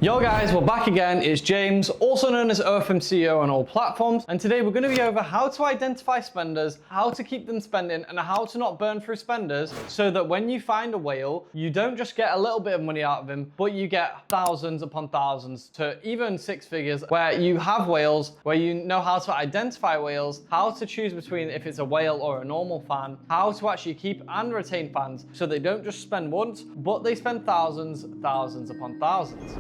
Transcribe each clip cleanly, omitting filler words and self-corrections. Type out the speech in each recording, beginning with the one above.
Yo guys, we're back again. It's James, also known as OFM CEO on all platforms, and today we're going to be over how to identify spenders, how to keep them spending, and how to not burn through spenders so that when you find a whale, you don't just get a little bit of money out of him, but you get thousands upon thousands to even six figures, where you have whales, where you know how to identify whales, how to choose between if it's a whale or a normal fan, how to actually keep and retain fans so they don't just spend once, but they spend thousands upon thousands.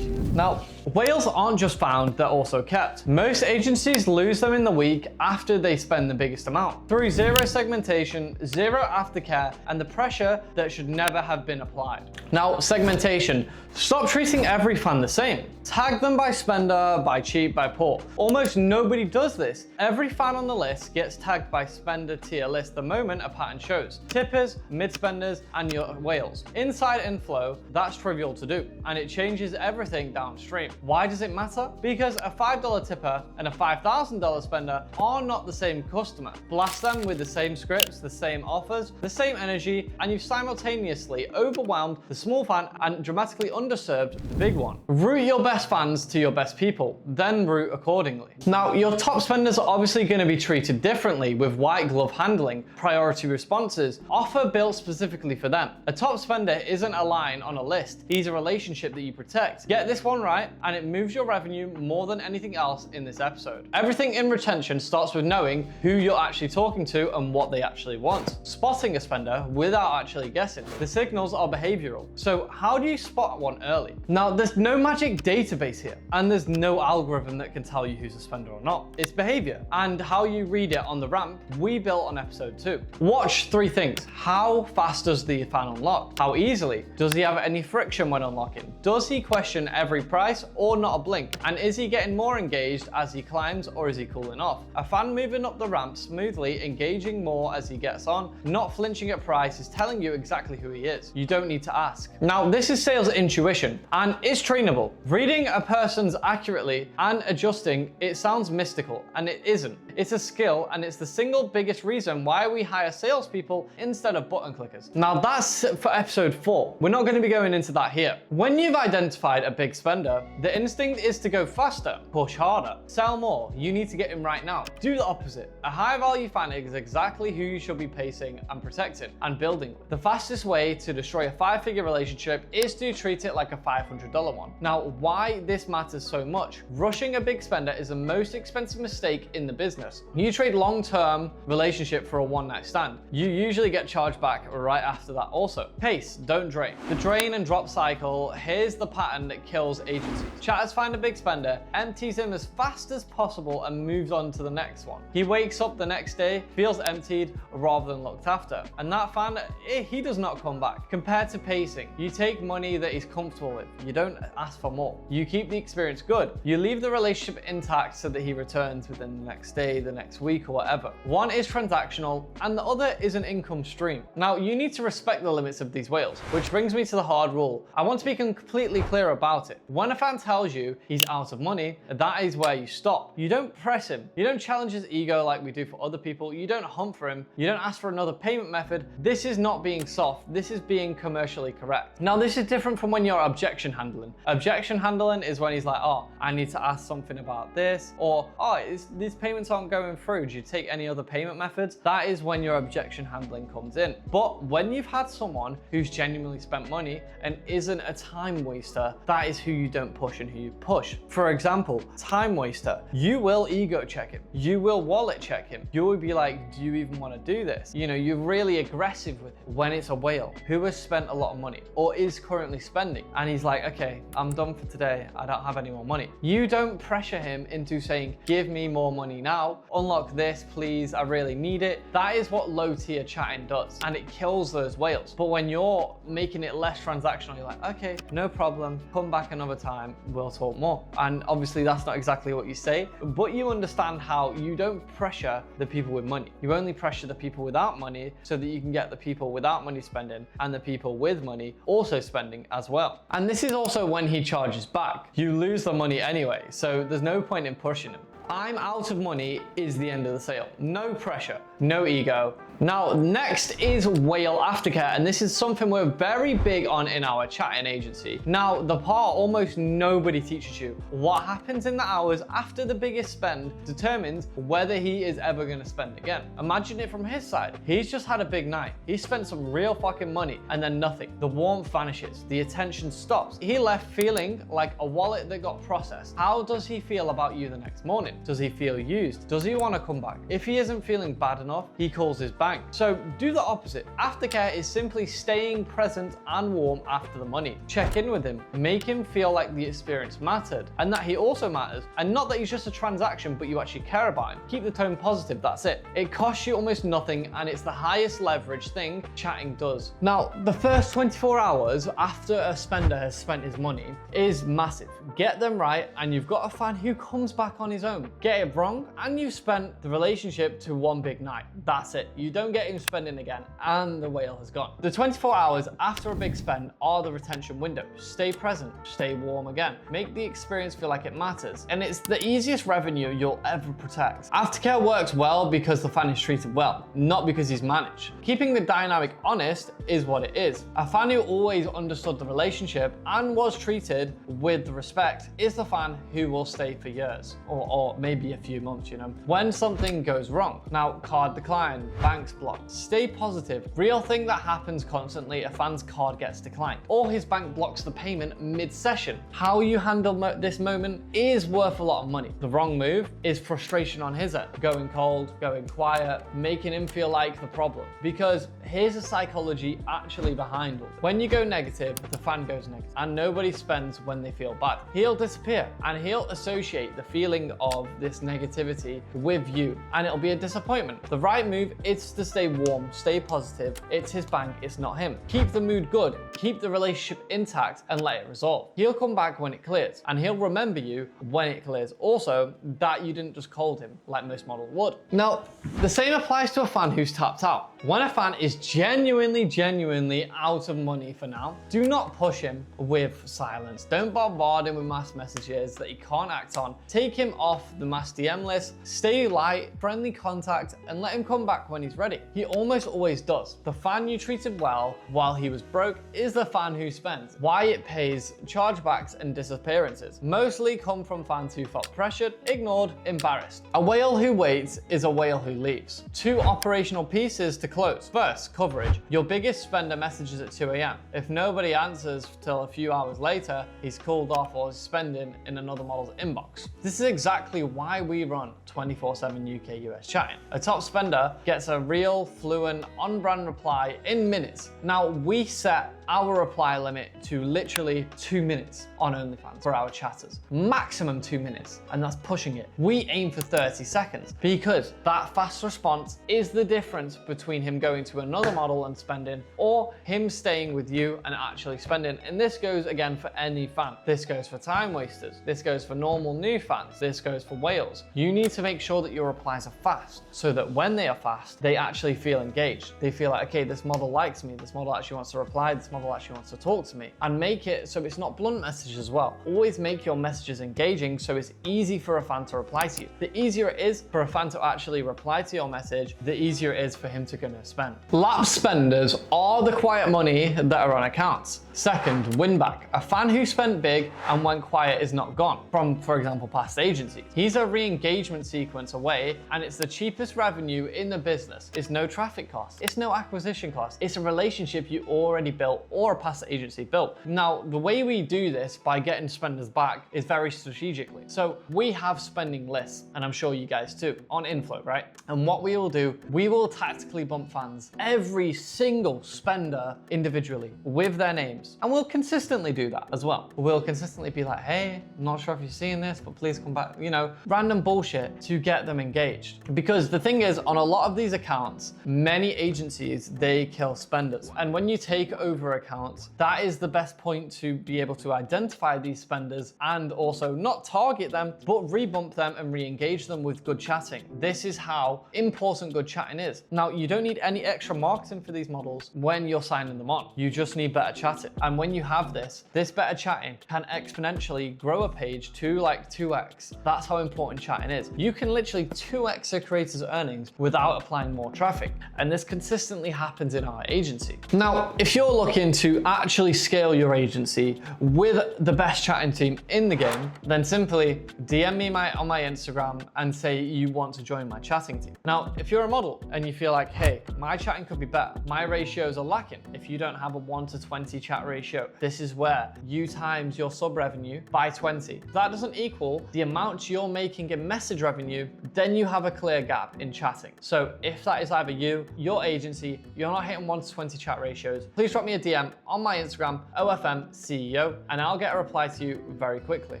Now, whales aren't just found, they're also kept. Most agencies lose them in the week after they spend the biggest amount, through zero segmentation, zero aftercare, and the pressure that should never have been applied. Now, segmentation. Stop treating every fan the same. Tag them by spender, by cheap, by poor. Almost nobody does this. Every fan on the list gets tagged by spender tier list the moment a pattern shows. Tippers, mid-spenders, and your whales. Inside inflow, that's trivial to do, and it changes everything downstream. Why does it matter? Because a $5 tipper and a $5,000 spender are not the same customer. Blast them with the same scripts, the same offers, the same energy, and you've simultaneously overwhelmed the small fan and dramatically underserved the big one. Route your best fans to your best people, then route accordingly. Now, your top spenders are obviously going to be treated differently with white glove handling, priority responses, offer built specifically for them. A top spender isn't a line on a list, he's a relationship that you protect. Get this one right, and it moves your revenue more than anything else in this episode. Everything in retention starts with knowing who you're actually talking to and what they actually want. Spotting a spender without actually guessing. The signals are behavioral. So how do you spot one early? Now, there's no magic database here, and there's no algorithm that can tell you who's a spender or not. It's behavior, and how you read it on the ramp, we built on episode 2. Watch 3 things. How fast does the fan unlock? How easily? Does he have any friction when unlocking? Does he question every price or not a blink? And is he getting more engaged as he climbs, or is he cooling off? A fan moving up the ramp smoothly, engaging more as he gets on, not flinching at price, is telling you exactly who he is. You don't need to ask. Now, this is sales intuition, and it's trainable. Reading a person's accurately and adjusting, it sounds mystical, and it isn't. It's a skill, and it's the single biggest reason why we hire salespeople instead of button clickers. Now, that's for episode 4. We're not going to be going into that here. When you've identified a big spender, the instinct is to go faster, push harder, sell more. You need to get him right now. Do the opposite. A high value fan is exactly who you should be pacing and protecting and building with. The fastest way to destroy a 5-figure relationship is to treat it like a $500 one. Now, why this matters so much? Rushing a big spender is the most expensive mistake in the business. You trade long-term relationship for a one-night stand. You usually get charged back right after that also. Pace, don't drain. The drain and drop cycle, here's the pattern that kills agencies. Chatters find a big spender, empties him as fast as possible, and moves on to the next one. He wakes up the next day, feels emptied rather than looked after. And that fan, he does not come back. Compared to pacing, you take money that he's comfortable with. You don't ask for more. You keep the experience good. You leave the relationship intact so that he returns within the next day, the next week, or whatever. One is transactional, and the other is an income stream. Now, you need to respect the limits of these whales, which brings me to the hard rule. I want to be completely clear about it. When a fan tells you he's out of money, that is where you stop. You don't press him. You don't challenge his ego like we do for other people. You don't hunt for him. You don't ask for another payment method. This is not being soft. This is being commercially correct. Now, this is different from when you're objection handling. Objection handling is when he's like, oh, I need to ask something about this, or oh, these payments aren't going through. Do you take any other payment methods? That is when your objection handling comes in. But when you've had someone who's genuinely spent money and isn't a time waster, that is who you don't push and who you push. For example, time waster. You will ego check him. You will wallet check him. You will be like, do you even want to do this? You know, you're really aggressive with it. When it's a whale who has spent a lot of money or is currently spending, and he's like, okay, I'm done for today. I don't have any more money. You don't pressure him into saying, give me more money now. Unlock this, please. I really need it. That is what low tier chatting does, and it kills those whales. But when you're making it less transactional, you're like, okay, no problem. Come back another time. We'll talk more. And obviously that's not exactly what you say, but you understand how you don't pressure the people with money. You only pressure the people without money so that you can get the people without money spending and the people with money also spending as well. And this is also when he charges back. You lose the money anyway, so there's no point in pushing him. I'm out of money is the end of the sale. No pressure. no ego. Now, next is whale aftercare, and this is something we're very big on in our chatting agency. Now, the part almost nobody teaches you. What happens in the hours after the biggest spend determines whether he is ever going to spend again. Imagine it from his side. He's just had a big night. He spent some real fucking money and then nothing. The warmth vanishes. The attention stops. He left feeling like a wallet that got processed. How does he feel about you the next morning? Does he feel used? Does he want to come back? If he isn't feeling bad enough, he calls his bank. So do the opposite. Aftercare is simply staying present and warm after the money. Check in with him. Make him feel like the experience mattered and that he also matters. And not that he's just a transaction, but you actually care about him. Keep the tone positive, that's it. It costs you almost nothing and it's the highest leverage thing chatting does. Now, the first 24 hours after a spender has spent his money is massive. Get them right and you've got a fan who comes back on his own. Get it wrong and you've spent the relationship to one big night. That's it. You don't get him spending again and the whale has gone. The 24 hours after a big spend are the retention window. Stay present, stay warm again. Make the experience feel like it matters. And it's the easiest revenue you'll ever protect. Aftercare works well because the fan is treated well, not because he's managed. Keeping the dynamic honest is what it is. A fan who always understood the relationship and was treated with respect is the fan who will stay for years or maybe a few months, you know. When something goes wrong, now card decline, banks blocked, stay positive. Real thing that happens constantly, a fan's card gets declined or his bank blocks the payment mid-session. How you handle this moment is worth a lot of money. The wrong move is frustration on his end, going cold, going quiet, making him feel like the problem. Because here's the psychology actually behind it. When you go negative, the fan goes negative and nobody spends when they feel bad. He'll disappear and he'll associate the feeling of this negativity with you and it'll be a disappointment. The right move is to stay warm, stay positive. It's his bank, it's not him. Keep the mood good, keep the relationship intact and let it resolve. He'll come back when it clears and he'll remember you when it clears. Also, that you didn't just cold him like most models would. Now, the same applies to a fan who's tapped out. When a fan is genuinely out of money for now, do not push him with silence. Don't bombard him with mass messages that he can't act on. Take him off the mass DM list, stay light, friendly contact, and let him come back when he's ready. He almost always does. The fan you treated well while he was broke is the fan who spends. Why it pays chargebacks and disappearances mostly come from fans who felt pressured, ignored, embarrassed. A whale who waits is a whale who leaves. Two operational pieces to close. First, coverage. Your biggest spender messages at 2 a.m. If nobody answers till a few hours later, he's called off or is spending in another model's inbox. This is exactly why we run 24/7 UK US chatting. A top spender gets a real, fluent, on-brand reply in minutes. Now, we set our reply limit to literally 2 minutes on OnlyFans for our chatters. Maximum 2 minutes, and that's pushing it. We aim for 30 seconds because that fast response is the difference between him going to another model and spending or him staying with you and actually spending. And this goes again for any fan. This goes for time wasters. This goes for normal new fans. This goes for whales. You need to make sure that your replies are fast so that when they are fast, they actually feel engaged. They feel like, okay, this model likes me. This model actually wants to reply. This model actually wants to talk to me. And make it so it's not blunt messages as well. Always make your messages engaging so it's easy for a fan to reply to you. The easier it is for a fan to actually reply to your message, the easier it is for him to go and spend. Lapsed spenders are the quiet money that are on accounts. Second, win back. A fan who spent big and went quiet is not gone from, for example, past agencies. He's a re-engagement sequence away and it's the cheapest revenue in the business. It's no traffic cost. It's no acquisition cost. It's a relationship you already built or a past agency built. Now, the way we do this by getting spenders back is very strategically. So we have spending lists, and I'm sure you guys too, on inflow, right? And what we will do, we will tactically bump fans every single spender individually with their names. And we'll consistently do that as well. We'll consistently be like, hey, I'm not sure if you're seeing this, but please come back, you know, random bullshit to get them engaged. Because the thing is, on a lot of these accounts, many agencies, they kill spenders. And when you take over accounts, that is the best point to be able to identify these spenders and also not target them, but rebump them and re-engage them with good chatting. This is how important good chatting is. Now, you don't need any extra marketing for these models when you're signing them on. You just need better chatting. And when you have this better chatting can exponentially grow a page to like 2x. That's how important chatting is. You can literally 2x a creator's earnings without applying more traffic. And this consistently happens in our agency. Now, if you're looking to actually scale your agency with the best chatting team in the game, then simply DM me on my Instagram and say you want to join my chatting team. Now, if you're a model and you feel like, hey, my chatting could be better, my ratios are lacking. If you don't have a 1-to-20 chat ratio, this is where you times your sub revenue by 20. If that doesn't equal the amount you're making in message revenue, then you have a clear gap in chatting. So if that is either you, your agency, you're not hitting 1-to-20 chat ratios, please drop me a DM on my Instagram, OFMCEO, and I'll get a reply to you very quickly.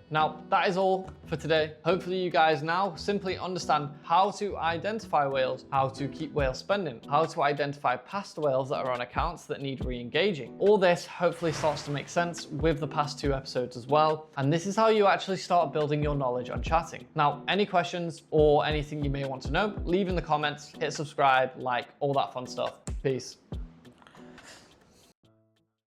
Now, that is all for today. Hopefully you guys now simply understand how to identify whales, how to keep whale spending, how to identify past whales that are on accounts that need re-engaging. All this hopefully starts to make sense with the past 2 episodes as well. And this is how you actually start building your knowledge on chatting. Now, any questions or anything you may want to know, leave in the comments, hit subscribe, like, all that fun stuff. Peace.